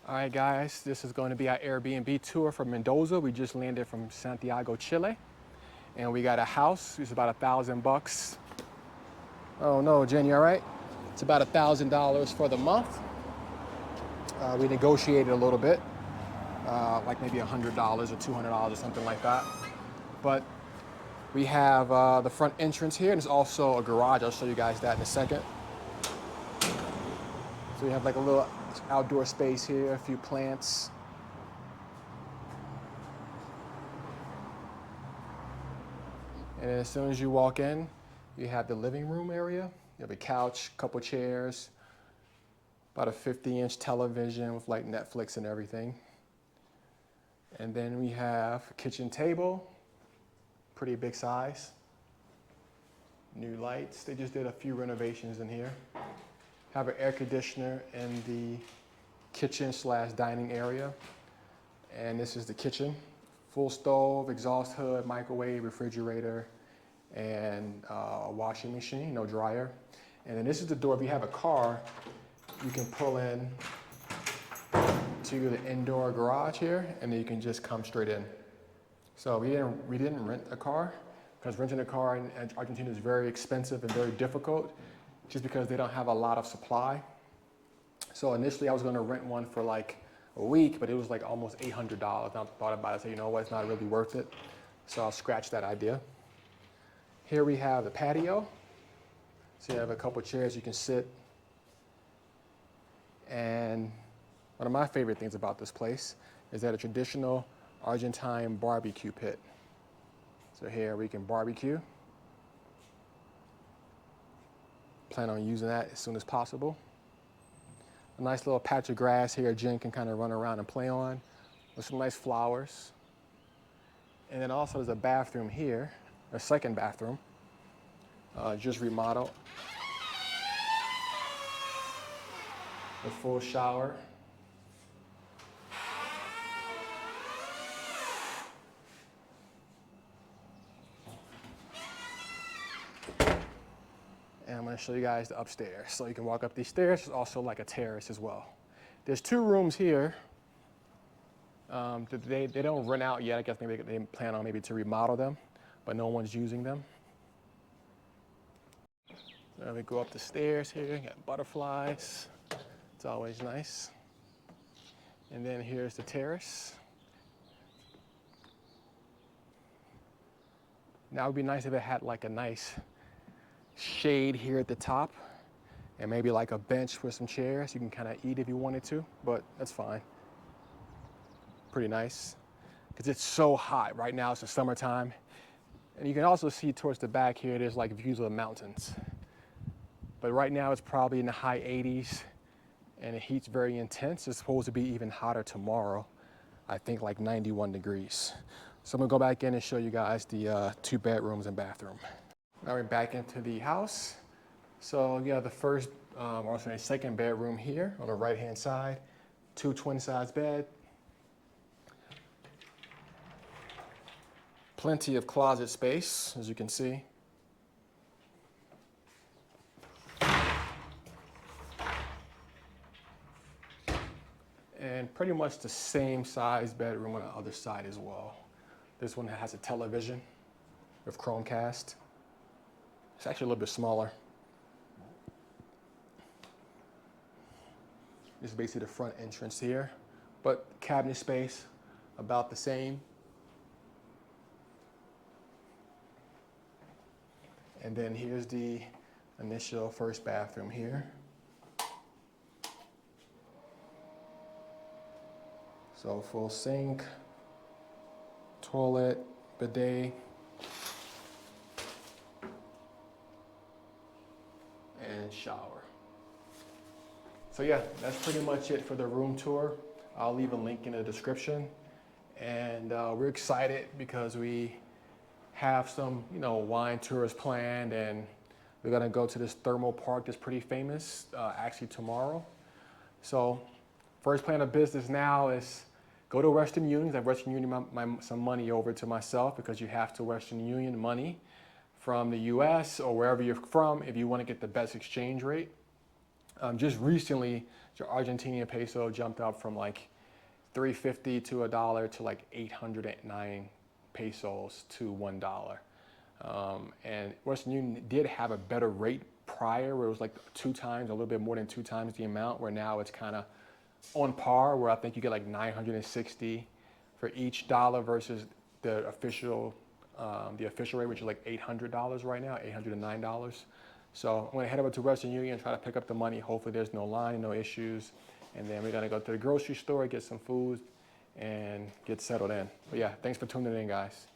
All right, guys, this is going to be our Airbnb tour from Mendoza. We just landed from Santiago, Chile, and we got a house. It's about $1,000. Oh no, Jen, you all right? It's about $1,000 for the month. We negotiated a little bit, like maybe $100 or $200 or something like that. But we have the front entrance here, and there's also a garage. I'll show you guys that in a second. So we have like a little outdoor space here, a few plants. And as soon as you walk in, you have the living room area. You have a couch, couple chairs, about a 50-inch television with like Netflix and everything. And then we have a kitchen table, pretty big size. New lights. They just did a few renovations in here. Have an air conditioner in the kitchen/dining area. And this is the kitchen. Full stove, exhaust hood, microwave, refrigerator, and a washing machine, no dryer. And then this is the door. If you have a car, you can pull in to the indoor garage here, and then you can just come straight in. So we didn't rent a car, because renting a car in Argentina is very expensive and very difficult, just because they don't have a lot of supply. So initially I was gonna rent one for like a week, but it was like almost $800. And I thought about it, I said, you know what, it's not really worth it. So I'll scratch that idea. Here we have the patio. So you have a couple chairs you can sit. And one of my favorite things about this place is that a traditional Argentine barbecue pit. So here we can barbecue. Plan on using that as soon as possible. A nice little patch of grass here Jen can kind of run around and play on with some nice flowers. And then also there's a bathroom here, a second bathroom, just remodeled. A full shower. And I'm going to show you guys the upstairs. So you can walk up these stairs. There's also like a terrace as well. There's two rooms here. They don't rent out yet. I guess maybe they plan on maybe to remodel them, but no one's using them. Now we go up the stairs here. Got butterflies. It's always nice. And then here's the terrace. Now it would be nice if it had like a nice shade here at the top, and maybe like a bench with some chairs. You can kind of eat if you wanted to, but that's fine. Pretty nice, because it's so hot right now. It's the summertime, and you can also see towards the back here, there's like views of the mountains. But right now it's probably in the high 80s, and the heat's very intense. It's supposed to be even hotter tomorrow. I think like 91 degrees. So I'm gonna go back in and show you guys the 2 bedrooms and bathroom. Now we're back into the house. So yeah, the first, or sorry, second bedroom here on the right-hand side, 2 twin-size bed. Plenty of closet space, as you can see. And pretty much the same size bedroom on the other side as well. This one has a television with Chromecast. It's actually a little bit smaller. This is basically the front entrance here, but cabinet space about the same. And then here's the initial first bathroom here. So full sink, toilet, bidet, and shower. So yeah, that's pretty much it for the room tour. I'll leave a link in the description. And we're excited because we have some, wine tours planned, and we're gonna go to this thermal park that's pretty famous, actually tomorrow. So first plan of business now is go to Western Union. I've Western Union some money over to myself, because you have to Western Union money from the US or wherever you're from if you want to get the best exchange rate. Just recently, your Argentinian peso jumped up from like 350 to a dollar to like 809 pesos to $1. And Western Union did have a better rate prior, where it was like 2 times, a little bit more than 2 times the amount, where now it's kind of on par, where I think you get like 960 for each dollar versus the official rate, which is like $800 right now, $809. So I'm gonna head over to Western Union and try to pick up the money. Hopefully there's no line, no issues. And then we're gonna go to the grocery store, get some food, and get settled in. But yeah, thanks for tuning in, guys.